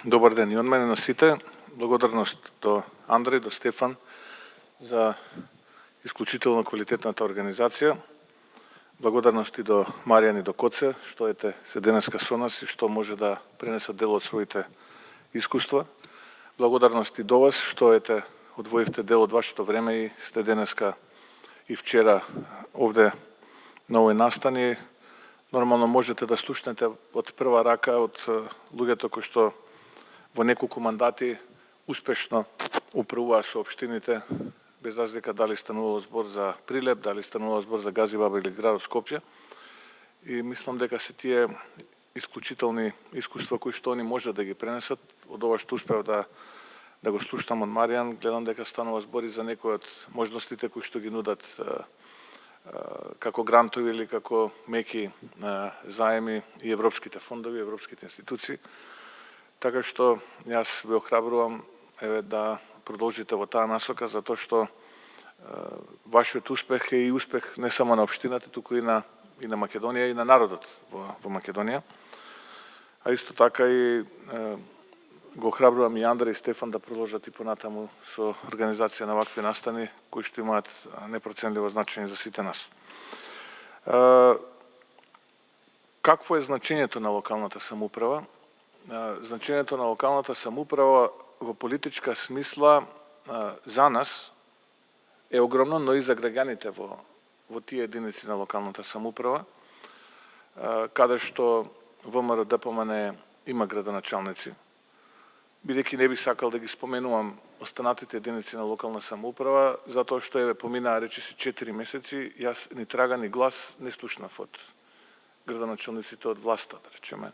Добар ден и од мене на сите. Благодарност до Андреј, до Стефан за исклучително квалитетната организација. Благодарност и до Маријан и до Коце, што ете се денеска со нас и што може да пренесат дел од своите искуства. Благодарност и до вас, што ете одвоивте дел од вашето време и сте денеска и вчера овде на овој настани. Нормално можете да слушнете од прва рака од луѓето кои што во неколку мандати успешно управуваа со општините, без разлика дали станувало збор за Прилеп, дали станувало збор за Газибаба или градот Скопје. И мислам дека се тие исклучителни искуства кои што они може да ги пренесат. Од ова што успев да го слушнам од Маријан, гледам дека станува збори за некои од можностите кои што ги нудат како грантови или како меки заеми и европските фондови, европските институции. Така што јас ве охрабрувам да продолжите во таа насока, затоа што вашиот успех е и успех не само на општината, туку и на Македонија и на народот во Македонија. А исто така и го охрабрувам и Андреј и Стефан да продолжат и понатаму со организација на вакви настани кои што имаат непроценливо значење за сите нас. Какво е значењето на локалната самоуправа? Значењето на локалната самоуправа во политичка смисла за нас е огромно, но и за граѓаните во тие единици на локалната самоуправа, каде што ВМРО ДПМН има градоначалници. Бидејќи не би сакал да ги споменувам останатите единици на локална самоуправа, затоа што поминаа речиси 4 месеци, јас ни трага ни глас не слушнав од градоначалниците од власта, да речеме,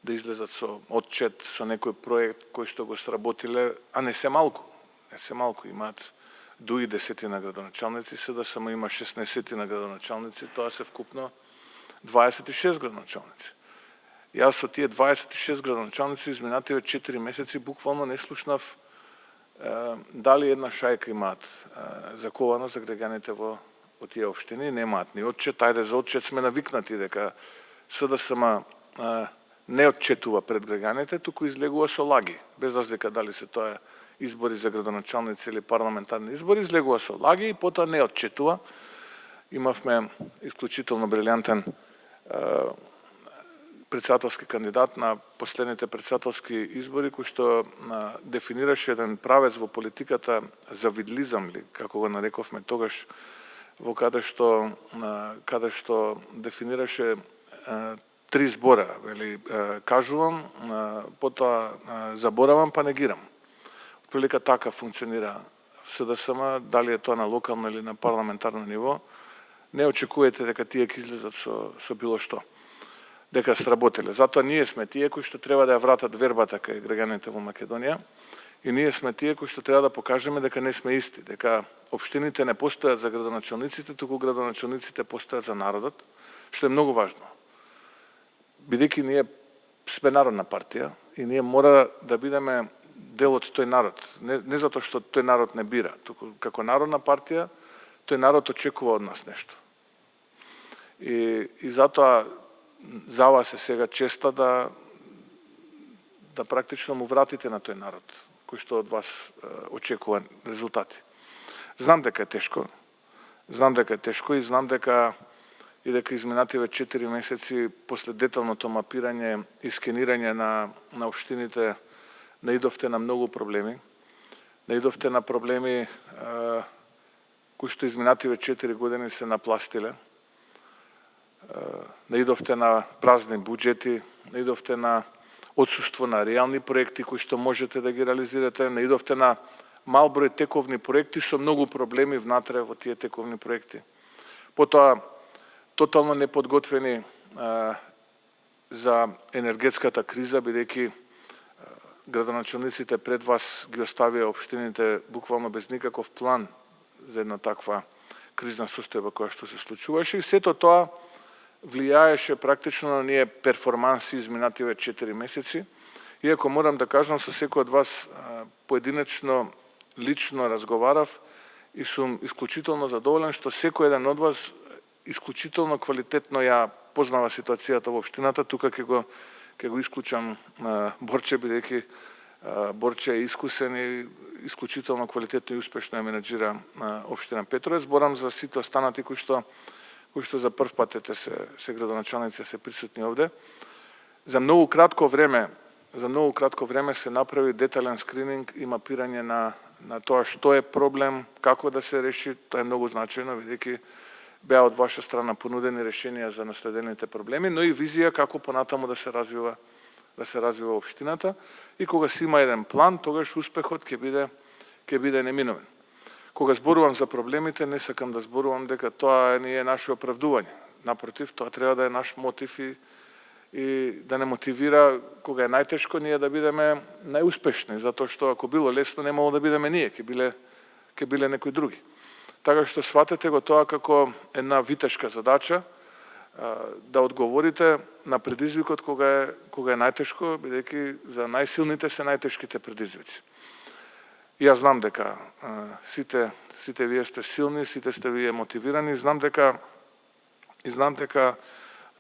да излезат со отчет, со некој проект кој што го сработиле, а не се малку. Не се малку, имаат дуи десетина градоначалници, СДСМ има 16 на градоначалници, тоа се вкупно 26 градоначалници. Јас со тие 26 градоначалници изминативе 4 месеци буквално не слушнав дали една шајка имаат заковано за граѓаните во тие општини, немаат ни отчет. Ајде, за отчет сме навикнати дека СДСМ не отчетува пред граѓаните, туку излегува со лаги, без разлика дали се тоа избори за градоначалници или парламентарни избори, излегува со лаги и потоа не отчетува. Имавме исклучително брилјантен председателски кандидат на последните председателски избори, кој што дефинираше еден правец во политиката за видлизам, ли, како го нарековме тогаш, во каде што дефинираше 3 збора, вели, кажувам, потоа заборавам, па негирам. Прилика така функционира СДСМ, дали е тоа на локално или на парламентарно ниво. Не очекувате дека тие ќе излезат со било што, дека сработеле. Затоа ние сме тие кои што треба да ја вратат вербата кај граѓаните во Македонија и ние сме тие кои што треба да покажеме дека не сме исти, дека општините не постојат за градоначалниците, туку градоначалниците постојат за народот, што е многу важно. Бидејќи ние сме народна партија и ние мора да бидеме дел од тој народ. Не затоа што тој народ не бира, туку како народна партија тој народ очекува од нас нешто. И затоа за вас е сега честа да практично му вратите на тој народ, кој што од вас очекува резултати. Знам дека е тешко и знам дека изминативе 4 месеци после деталното мапирање и скенирање на општините наидовте на многу проблеми. Наидовте на проблеми кои што изминативе 4 години се напластиле. Наидовте на празни буџети, наидовте на отсуство на реални проекти кои што можете да ги реализирате, наидовте на мал број тековни проекти со многу проблеми внатре во тие тековни проекти. Потоа тотално неподготвени за енергетската криза, бидејќи градоначалниците пред вас ги оставија општините буквално без никаков план за една таква кризна состојба која што се случуваше и сето тоа влијаеше практично на ние перформанси изминативе 4 месеци. Иако морам да кажам со секој од вас поединечно, лично разговарав и сум исклучително задоволен што секој еден од вас исклучително квалитетно ја познава ситуацијата во општината, тука ќе ќе го исклучам Борче, бидејќи Борче е искусен и исклучително квалитетно и успешно ја менаџира општина Петровец. Зборам за сите останати кои што за прв пат се градоначалници, се присутни овде. За многу кратко време се направи детален скрининг и мапирање на тоа што е проблем, како да се реши. Тоа е многу значајно, бидејќи беа од ваша страна понудени решенија за наследените проблеми, но и визија како понатаму да се развива општината. И кога се има еден план, тогаш успехот ќе биде неминовен. Кога зборувам за проблемите, не сакам да зборувам дека тоа не е наше оправдување. Напротив, тоа треба да е наш мотив и да не мотивира кога е најтешко ние да бидеме најуспешни, затоа што ако било лесно немало да бидеме ние, ќе биле некои други. Така што сватете го тоа како една витешка задача да одговорите на предизвикот кога е најтешко, бидејќи за најсилните се најтешките предизвици. И јас знам дека сите вие сте силни, сите сте вие мотивирани, знам дека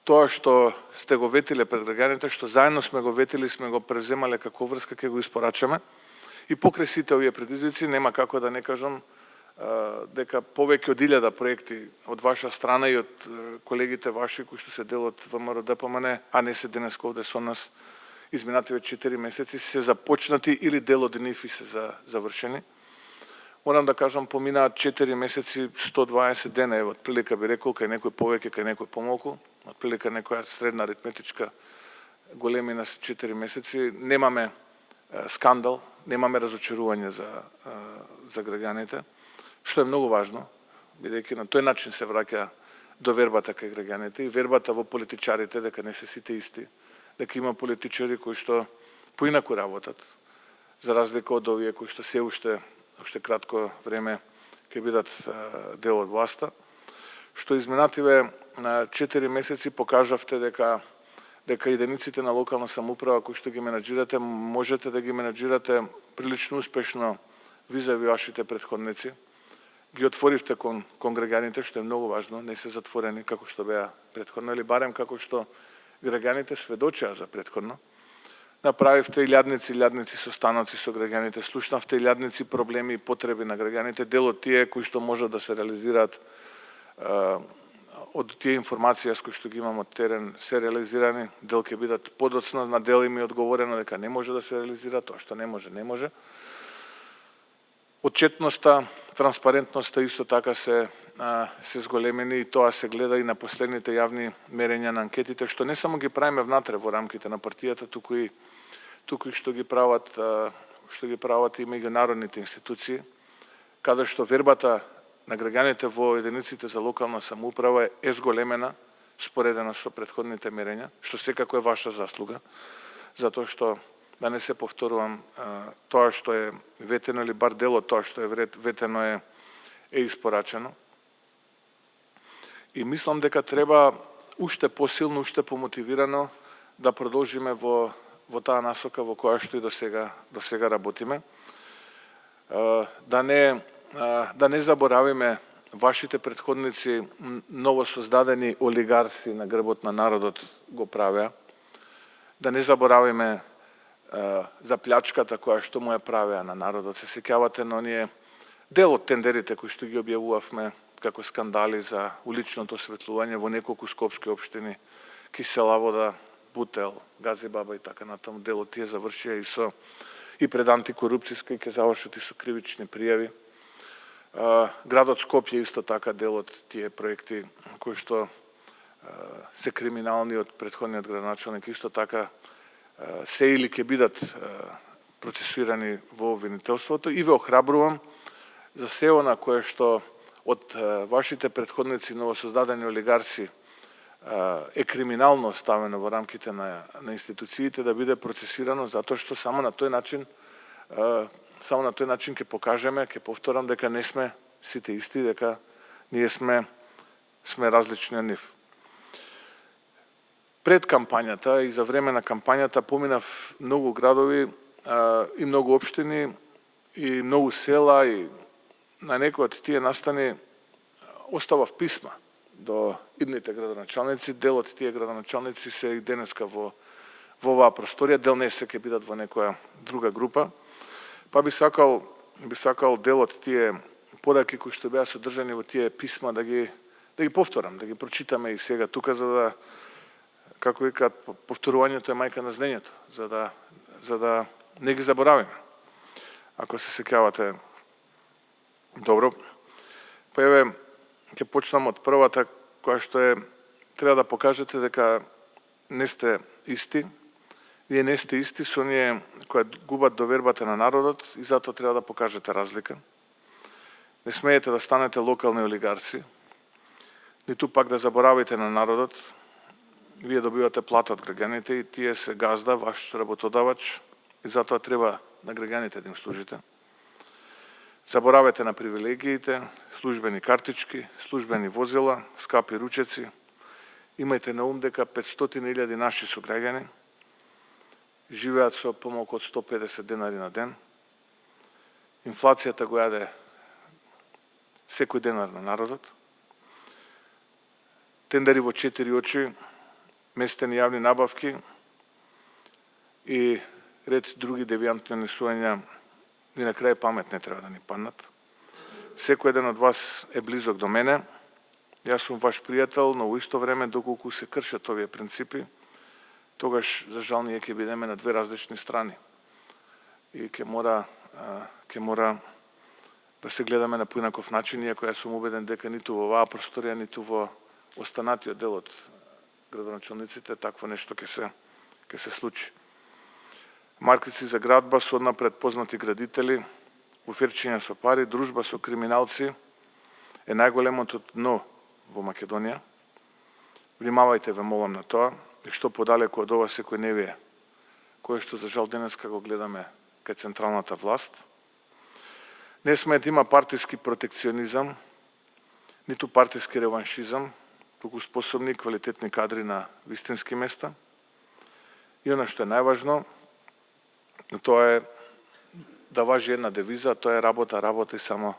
тоа што сте го ветиле пред граѓаните, што заедно сме го ветили, сме го превземале како врска, ќе го испорачаме. И покрај сите овие предизвици нема како да не кажам дека повеќе од 1000 проекти од ваша страна и од колегите ваши кои што се дел од ВМРО-ДПМН, а не се денеска овде со нас, изминативе 4 месеци се започнати или дел од нив и се завршени. Морам да кажам, поминаат 4 месеци, 120 дена, од прилика би рекол, кај некој повеќе, кај некој помалку, од прилика некоја средна аритметичка големина 4 месеци. Немаме скандал, немаме разочарување за граѓаните, што е многу важно, бидејќи на тој начин се враќа довербата кај граѓаните и вербата во политичарите дека не се сите исти, дека има политичари кои што поинаку работат, за разлика од овие кои што се уште кратко време ќе бидат дел од власта, што изминативе 4 месеци покажавте дека единиците на локална самоуправа кои што ги менаџирате, можете да ги менаџирате прилично успешно визави вашите претходници. Ги отворивте кон граѓаните, што е многу важно, не се затворени како што беа претходно, или барем како што граѓаните сведочеа за претходно. Направивте илјадници состаноци со граѓаните, слушнавте илјадници проблеми и потреби на граѓаните, дел од тие кои што можат да се реализираат од тие информации кои што ги имам од терен се реализирани, дел ќе бидат подоцна, на дел им е одговорено дека не може да се реализира, тоа што не може. Отчетноста, транспарентноста исто така се зголемени и тоа се гледа и на последните јавни мерења на анкетите, што не само ги правиме внатре во рамките на партијата, туку и што ги прават и меѓународните институции, каде што вербата на граѓаните во единиците за локална самоуправа е зголемена споредено со претходните мерења, што секако е ваша заслуга, затоа што да не се повторувам, тоа што е ветено или бар дел од тоа што е ветено е испорачено. И мислам дека треба уште посилно, уште помотивирано да продолжиме во таа насока во која што и до сега работиме. Да не заборавиме вашите претходници, новосоздадени олигарси на грбот на народот го правеа. Да не заборавиме за плячката која што му ја правеа на народот. Се сеќавате на оние дел од тендерите кои што ги објавувавме како скандали за уличното осветлување во неколку скопски општини, Кисела вода, Бутел, Газибаба и така натаму. Дел од тие завршија и пред антикорупцијска и ќе завршат и со кривични пријави. Градот Скопје исто така дел од тие проекти кои што се криминални од претходниот градоначалник, исто така се или ќе бидат процесуирани во обвинителството, и ве охрабрувам за се она кое што од вашите претходници новосоздадени олигарси е криминално оставено во рамките на институциите да биде процесирано, затоа што само на тој начин ќе покажеме, ќе повторам дека не сме сите исти, дека ние сме различни од нив. Пред кампањата и за време на кампањата поминав многу градови и многу општини и многу села, и на некои од тие настани оставав писма до идните градоначалници. Дел од тие градоначалници се и денеска во во оваа просторија, дел не се ќе бидат во некоја друга група. Па би сакал дел од тие пораки кои што беа содржани во тие писма да ги повторам, да ги прочитаме и сега тука, за да, како викаат, повторувањето е мајка на знаењето, за да не ги заборавиме. Ако се сеќавате добро. Па еве, ќе почнам од првата, која што е, треба да покажете дека не сте исти. Вие не сте исти со оние кои губат довербата на народот и затоа треба да покажете разлика. Не смеете да станете локални олигарци, ниту пак да заборавите на народот. Вие добивате плата од граѓаните и тие се газда, ваш работодавач, и затоа треба на граѓаните да им служите. Заборавете на привилегиите, службени картички, службени возила, скапи ручеци. Имајте на ум дека 500.000 наши сограѓани живеат со помалку од 150 денари на ден. Инфлацијата го јаде секој денар на народот. Тендери во 4 очи, местени јавни набавки и ред други девијантни несувања, и на крај памет не треба да ни паднат. Секој еден од вас е близок до мене. Јас сум ваш пријател, но во исто време, доколку се кршат овие принципи, тогаш, за жал, ние ќе бидеме на две различни страни. И ќе мора да се гледаме на поинаков начин, иако јас сум убеден дека ниту во оваа просторија, ниту во останатиот дел од градоначалниците такво нешто ќе се случи. Маркици за градба со однапред познати градители, уфирчиња со пари, дружба со криминалци е најголемото дно во Македонија. Внимавајте, ве молам, на тоа, и што подалеку од ова секој невие, кое што за жал денеска го гледаме кај централната власт. Не сме да има партиски протекционизам, ниту партиски реваншизам, туку способни и квалитетни кадри на вистински места. И она што е најважно, тоа е да важи една девиза, тоа е работа, работа и само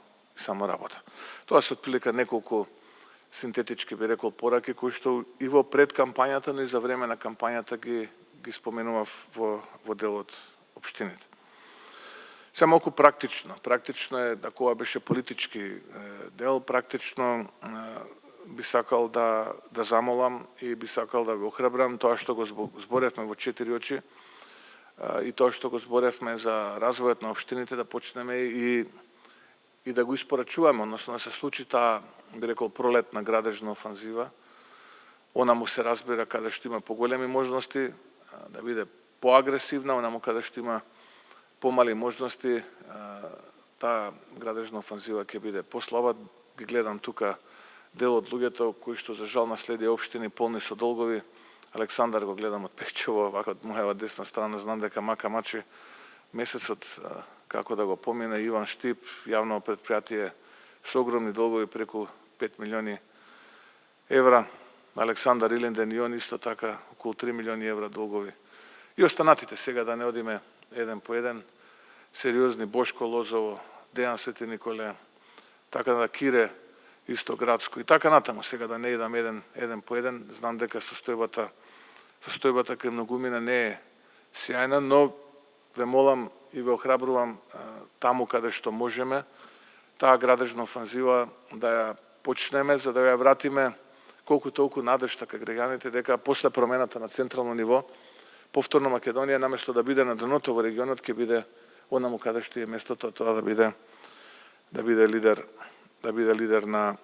работа. Тоа се отприлика неколку синтетички, би рекол, пораки, кои што и во пред кампањата, но и за време на кампањата ги споменував во дел од општините. Се малку практично. Практично е, ако ова беше политички дел, практично би сакал да замолам и би сакал да го охрабрам тоа што го зборевме во 4 очи и тоа што го зборевме за развојот на општините, да почнеме и да го испорачуваме, односно да се случи таа, би рекол, пролетна градежна офанзива. Она му се разбира каде што има поголеми можности, да биде поагресивна, она му каде што има помали можности, таа градежна офанзива ќе биде послаба. Ги гледам тука дел од луѓето кои што за жал наследија општини полни со долгови. Александар го гледам од Печево, вака од мојава десна страна, знам дека мака мачи месецот како да го помине. Иван Штип, јавно предпријатие со огромни долгови, преку 5 милиони евра. Александар Илинден и он исто така околу 3 милиони евра долгови. И останатите, сега да не одиме еден по еден, сериозни, Бошко Лозово, Дејан Свети Николе, така да Кире исто градско и така натаму, сега да не идам еден по еден. Знам дека состојбата кај многумина не е сјајна, но ве молам и ве охрабрувам таму каде што можеме таа градежна офанзива да ја почнеме, за да ја вратиме колку толку надежта кај граѓаните дека после промената на централно ниво повторно Македонија наместо да биде на дното во регионот ќе биде онаму каде што е местото, тоа да биде лидер на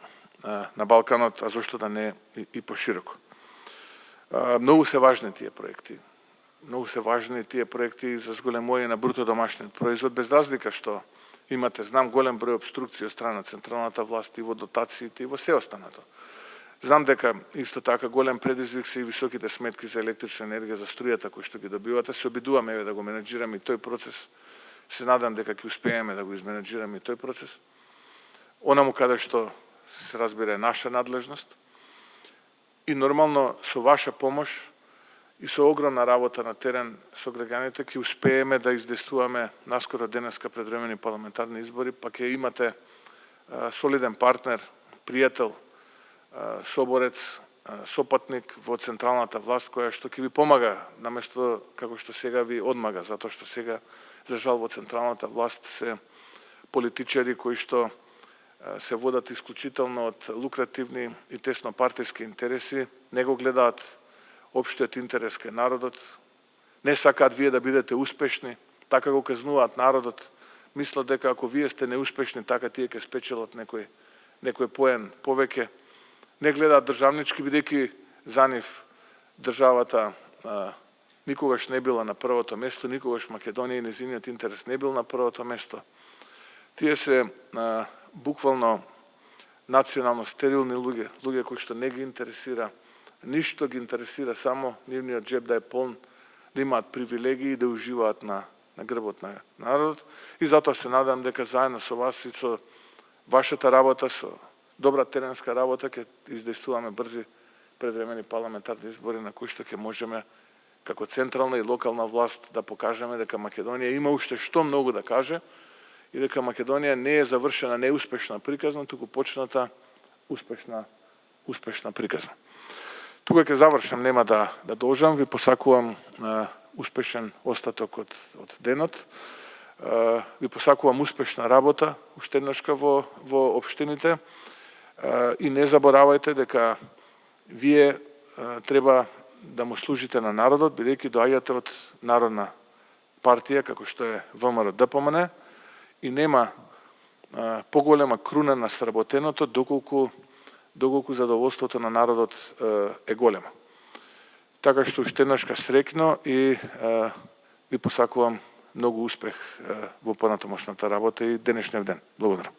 Балканот, а зошто да не и пошироко. Многу се важни тие проекти. Многу се важни тие проекти за зголемување на бруто домашниот производ, без разлика што имате, знам, голем број обструкции од страна на централната власт и во дотациите и во се останато. Знам дека исто така голем предизвик се и високите сметки за електрична енергија, за струјата кои што ги добивате. Се обидуваме да го менеджираме и тој процес. Се надам дека ќе успееме да го изменеджираме и тој процес. Онаму каде што се разбира е наша надлежност. И нормално со ваша помош и со огромна работа на терен со граѓаните ќе успееме да издействуваме наскоро денеска предвремени парламентарни избори, па ќе имате солиден партнер, пријател, соборец сопатник во централната власт која што ќе ви помага, наместо како што сега ви одмага, затоа што сега, за жал, во централната власт се политичари кои што се водат исклучително од лукративни и теснопартиски интереси, не го гледаат општиот интерес кај народот, не сакаат вие да бидете успешни, така го казнуваат народот, мислат дека ако вие сте неуспешни, така тие ќе спечелат некој поен повеќе, не гледаат државнички, бидејќи за нив државата никогаш не била на првото место, никогаш Македонија и незиниот интерес не бил на првото место. Тие се буквално национално стерилни луѓе кои што не ги интересира, ништо ги интересира, само нивниот джеб да е полн, да имаат привилегии и да уживаат на грбот на народот. И затоа се надам дека заедно со вас и со вашата работа, со добра теренска работа, ќе издействуваме брзи предвремени парламентарни избори на кои што ќе можеме како централна и локална власт да покажеме дека Македонија има уште што многу да каже и дека Македонија не е завршена неуспешна приказна, туку почната успешна приказна. Тука ќе завршам, нема да должам, ви посакувам успешен остаток од денот. Ви посакувам успешна работа уште еднашка во општините и не заборавајте дека вие треба да му служите на народот, бидејќи доаѓате од Народна партија како што е ВМРО ДПМН и нема поголема круна на сработеното доколку задоволството на народот е големо. Така што уште еднашка среќно и ви посакувам многу успех во понатамошната работа и денешниот ден. Благодарам.